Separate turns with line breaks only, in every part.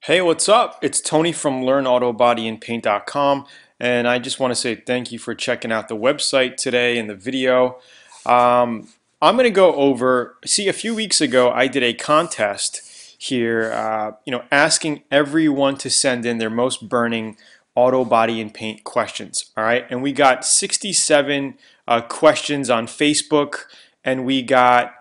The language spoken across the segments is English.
Hey, what's up? It's Tony from LearnAutoBodyAndPaint.com, and I just want to say thank you for checking out the website today and the video. I'm going to go over, see, a few weeks ago I did a contest here, asking everyone to send in their most burning auto body and paint questions. All right, and we got 67 questions on Facebook, and we got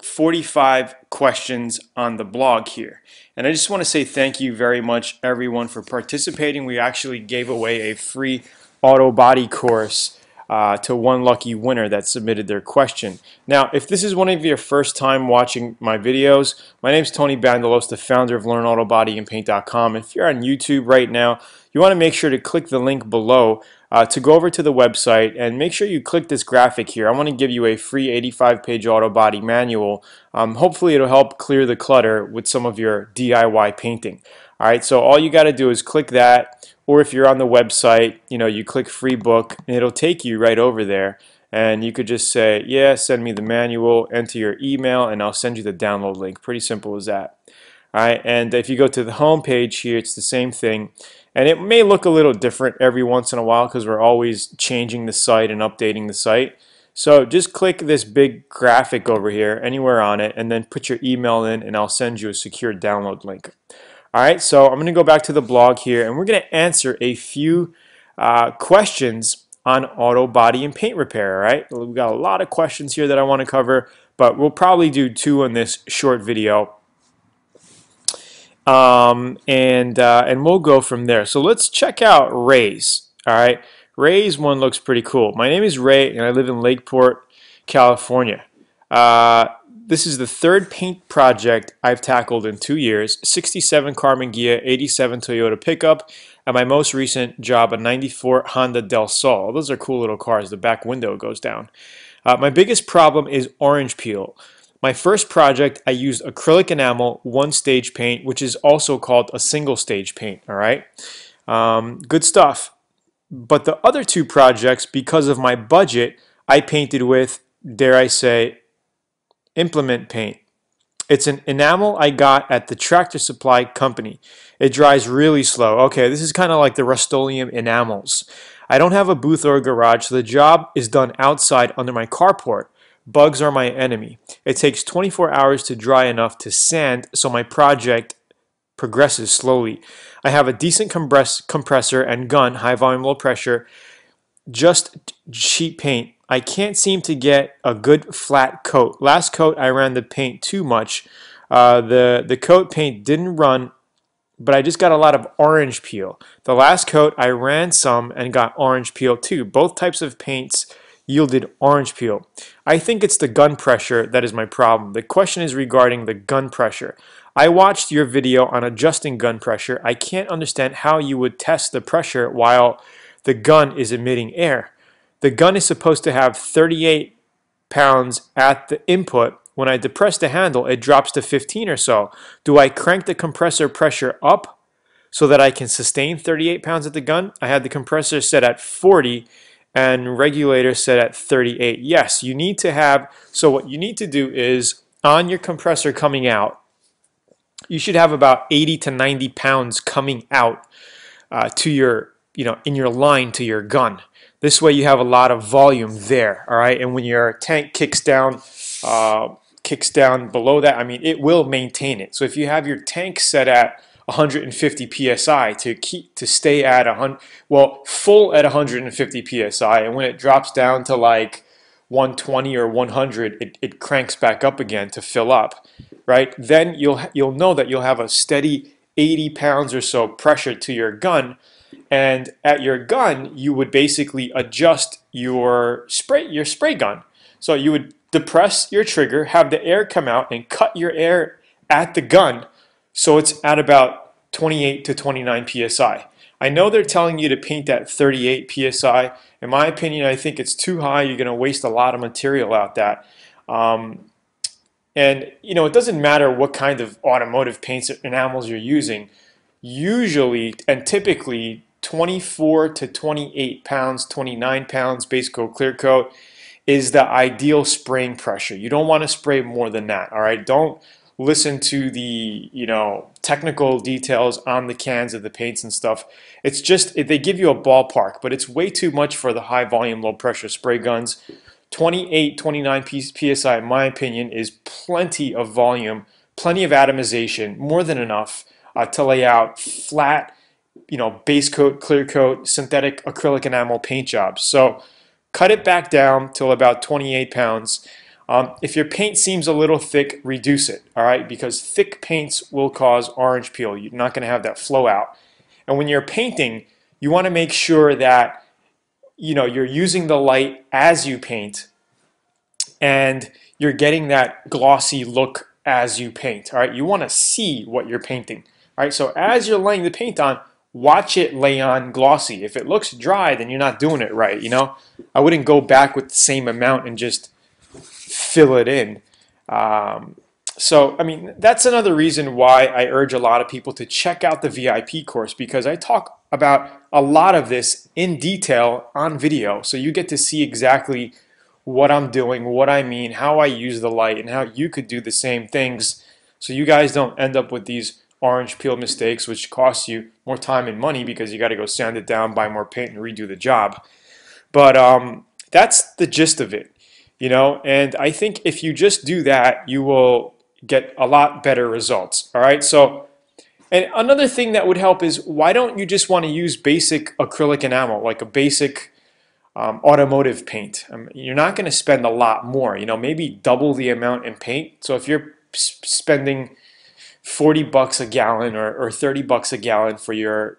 45 questions on the blog here. And I just want to say thank you very much everyone for participating. We actually gave away a free auto body course to one lucky winner that submitted their question. Now, if this is one of your first time watching my videos, my name is Tony Bandelos, the founder of LearnAutoBodyAndPaint.com. If you're on YouTube right now, you want to make sure to click the link below to go over to the website, and make sure you click this graphic here. I want to give you a free 85-page auto body manual. Hopefully it'll help clear the clutter with some of your DIY painting. Alright, so all you got to do is click that, or if you're on the website, you click free book and it'll take you right over there, and you could just say, yeah, send me the manual, enter your email, and I'll send you the download link. Pretty simple as that. Alright, and if you go to the home page here, it's the same thing. And it may look a little different every once in a while because we're always changing the site and updating the site. So just click this big graphic over here, anywhere on it, and then put your email in, and I'll send you a secure download link. Alright, so I'm going to go back to the blog here, and we're going to answer a few questions on auto body and paint repair. Alright, we've got a lot of questions here that I want to cover, but we'll probably do 2 in this short video. And we'll go from there. So let's check out Ray's. All right, Ray's one looks pretty cool. My name is Ray, and I live in Lakeport, California. This is the 3rd paint project I've tackled in 2 years. 67 Carbon Ghia, 87 Toyota pickup, and my most recent job, a 94 Honda Del Sol. Those are cool little cars. The back window goes down. My biggest problem is orange peel. My first project, I used acrylic enamel 1-stage paint, which is also called a single-stage paint. All right, good stuff. But the other 2 projects, because of my budget, I painted with, dare I say, implement paint. It's an enamel I got at the Tractor Supply company. It dries really slow. Okay, this is kind of like the Rust-Oleum enamels. I don't have a booth or a garage, so the job is done outside under my carport. Bugs are my enemy. It takes 24 hours to dry enough to sand, so my project progresses slowly. I have a decent compressor and gun, high volume, low pressure, just sheet paint. I can't seem to get a good flat coat. Last coat I ran the paint too much. The coat paint didn't run, but I just got a lot of orange peel. The last coat I ran some and got orange peel too. Both types of paints yielded orange peel. I think it's the gun pressure that is my problem. The question is regarding the gun pressure. I watched your video on adjusting gun pressure. I can't understand how you would test the pressure while the gun is emitting air. The gun is supposed to have 38 pounds at the input. When I depress the handle, it drops to 15 or so. Do I crank the compressor pressure up so that I can sustain 38 pounds at the gun? I had the compressor set at 40 and regulator set at 38. Yes, you need to have, so what you need to do is on your compressor coming out, you should have about 80 to 90 pounds coming out to your, in your line to your gun. This way you have a lot of volume there, all right? And when your tank kicks down below that, I mean, it will maintain it. So if you have your tank set at 150 psi to stay at full at 150 psi, and when it drops down to like 120 or 100, it cranks back up again to fill up, right? Then you'll know that you'll have a steady 80 pounds or so pressure to your gun, and at your gun you would basically adjust your spray gun. So you would depress your trigger, have the air come out, and cut your air at the gun so it's at about 28 to 29 psi. I know they're telling you to paint at 38 psi. In my opinion, I think it's too high. You're going to waste a lot of material out that. And it doesn't matter what kind of automotive paints or enamels you're using. Usually and typically 24 to 28 pounds, 29 pounds base coat, clear coat is the ideal spraying pressure. You don't want to spray more than that. All right, don't listen to the, technical details on the cans of the paints and stuff. It's just, they give you a ballpark, but it's way too much for the high volume, low pressure spray guns. 28, 29 PSI, in my opinion, is plenty of volume, plenty of atomization, more than enough to lay out flat, base coat, clear coat, synthetic acrylic enamel paint jobs. So cut it back down till about 28 pounds. If your paint seems a little thick, reduce it, all right? Because thick paints will cause orange peel. You're not going to have that flow out. And when you're painting, you want to make sure that you're using the light as you paint, and you're getting that glossy look as you paint. All right, you want to see what you're painting. All right, so as you're laying the paint on, watch it lay on glossy. If it looks dry, then you're not doing it right. I wouldn't go back with the same amount and just fill it in. So, I mean, that's another reason why I urge a lot of people to check out the VIP course, because I talk about a lot of this in detail on video. So you get to see exactly what I'm doing, what I mean, how I use the light, and how you could do the same things so you guys don't end up with these orange peel mistakes, which cost you more time and money because you got to go sand it down, buy more paint, and redo the job. But that's the gist of it, and I think if you just do that, you will get a lot better results. All right, so, and another thing that would help is, why don't you just want to use basic acrylic enamel, like a basic automotive paint? You're not going to spend a lot more, maybe double the amount in paint. So if you're spending 40 bucks a gallon or 30 bucks a gallon for your,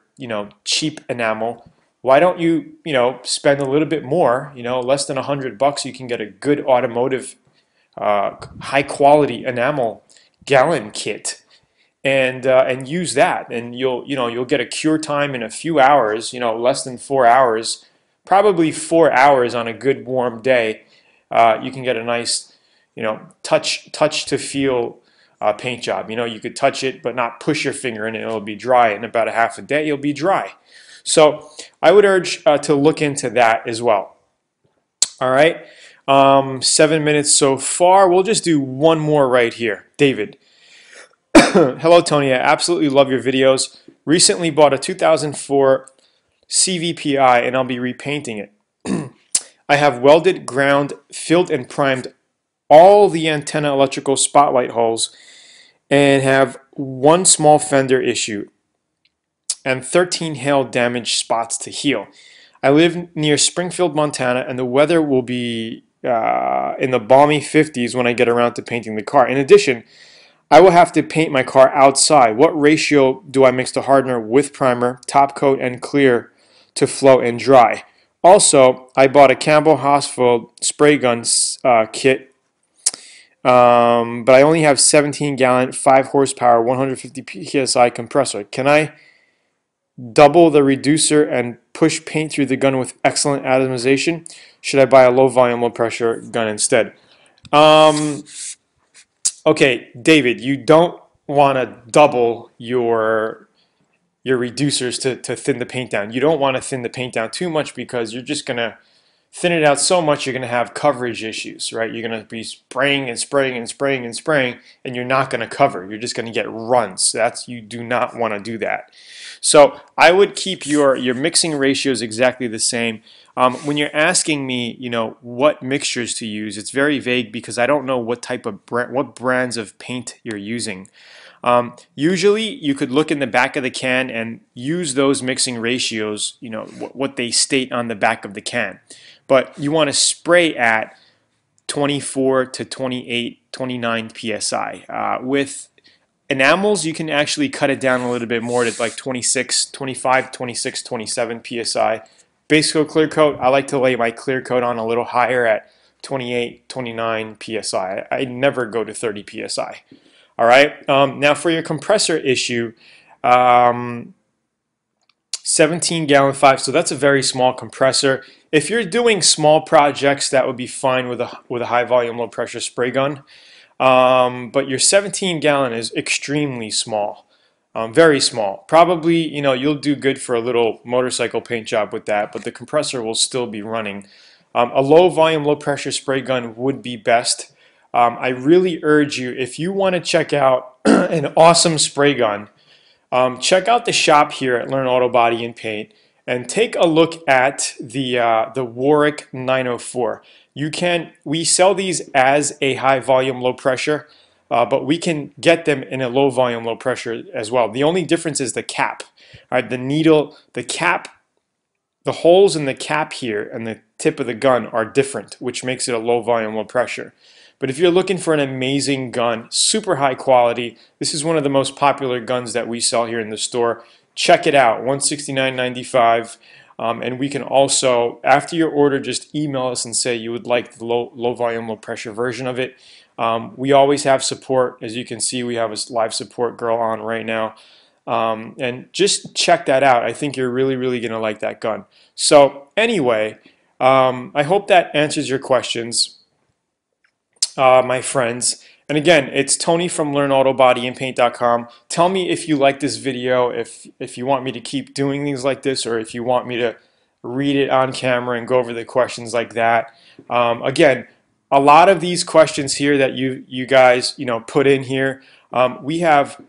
cheap enamel, why don't you, spend a little bit more, less than 100 bucks, you can get a good automotive high quality enamel gallon kit, and use that, and you'll get a cure time in a few hours, less than 4 hours, probably 4 hours on a good warm day. You can get a nice, touch to feel paint job. You could touch it but not push your finger in it. It'll be dry in about a half a day. You'll be dry. So I would urge to look into that as well. All right. 7 minutes so far. We'll just do one more right here. David. Hello, Tony. I absolutely love your videos. Recently bought a 2004 CVPI and I'll be repainting it. I have welded, ground, filled, and primed all the antenna electrical spotlight holes and have one small fender issue and 13 hail damage spots to heal. I live near Springfield, Montana, and the weather will be in the balmy 50s when I get around to painting the car. In addition, I will have to paint my car outside. What ratio do I mix the hardener with primer, top coat, and clear to flow and dry? Also, I bought a Campbell Hospital spray gun kit, but I only have 17-gallon, 5 horsepower, 150 PSI compressor. Can I double the reducer and push paint through the gun with excellent atomization? Should I buy a low volume, low pressure gun instead? Okay, David, you don't want to double your reducers to thin the paint down. You don't want to thin the paint down too much, because you're just going to thin it out so much you're going to have coverage issues, right? You're going to be spraying and spraying and spraying and spraying, and you're not going to cover. You're just going to get runs. You do not want to do that. So I would keep your mixing ratios exactly the same. When you're asking me, what mixtures to use, it's very vague because I don't know what type of what brands of paint you're using. Usually, you could look in the back of the can and use those mixing ratios, what they state on the back of the can. But you want to spray at 24 to 28, 29 PSI. With enamels, you can actually cut it down a little bit more to like 26, 25, 26, 27 PSI. Base coat, clear coat, I like to lay my clear coat on a little higher at 28, 29 PSI. I never go to 30 PSI. All right. Now for your compressor issue, 17-gallon 5. So that's a very small compressor. If you're doing small projects, that would be fine with a high volume, low pressure spray gun. But your 17-gallon is extremely small. Very small. Probably, you'll do good for a little motorcycle paint job with that, but the compressor will still be running. A low volume, low pressure spray gun would be best. I really urge you, if you want to check out an awesome spray gun, check out the shop here at Learn Auto Body and Paint and take a look at the Warwick 904. We sell these as a high volume, low pressure, but we can get them in a low volume, low pressure as well. The only difference is the cap. All right, the needle, the cap, the holes in the cap here and the tip of the gun are different, which makes it a low volume, low pressure. But if you're looking for an amazing gun, super high quality, this is one of the most popular guns that we sell here in the store. Check it out, $169.95. And we can also, after your order, just email us and say you would like the low volume, low pressure version of it. We always have support. As you can see, we have a live support girl on right now. And just check that out. I think you're really, really going to like that gun. So anyway, I hope that answers your questions. My friends. And again, it's Tony from LearnAutoBodyAndPaint.com. Tell me if you like this video, if you want me to keep doing things like this, or if you want me to read it on camera and go over the questions like that. Again, a lot of these questions here that you guys put in here, we have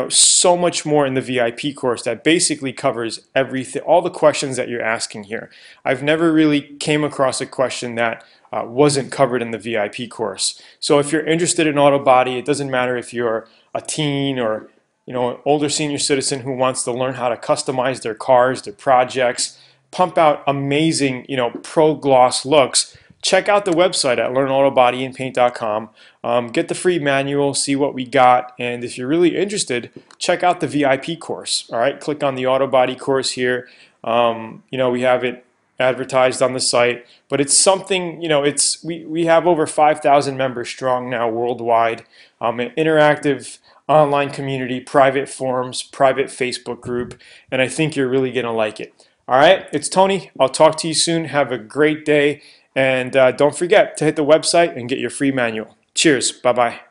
so much more in the VIP course that basically covers everything, all the questions that you're asking here. I've never really came across a question that wasn't covered in the VIP course. So if you're interested in auto body, it doesn't matter if you're a teen or an older senior citizen who wants to learn how to customize their cars, their projects, pump out amazing pro gloss looks. Check out the website at learnautobodyandpaint.com. Get the free manual, see what we got, and if you're really interested, check out the VIP course. All right, click on the auto body course here. We have it advertised on the site, but it's something, we have over 5,000 members strong now worldwide. An interactive online community, private forums, private Facebook group, and I think you're really gonna like it. All right, it's Tony. I'll talk to you soon. Have a great day. And don't forget to hit the website and get your free manual. Cheers. Bye-bye.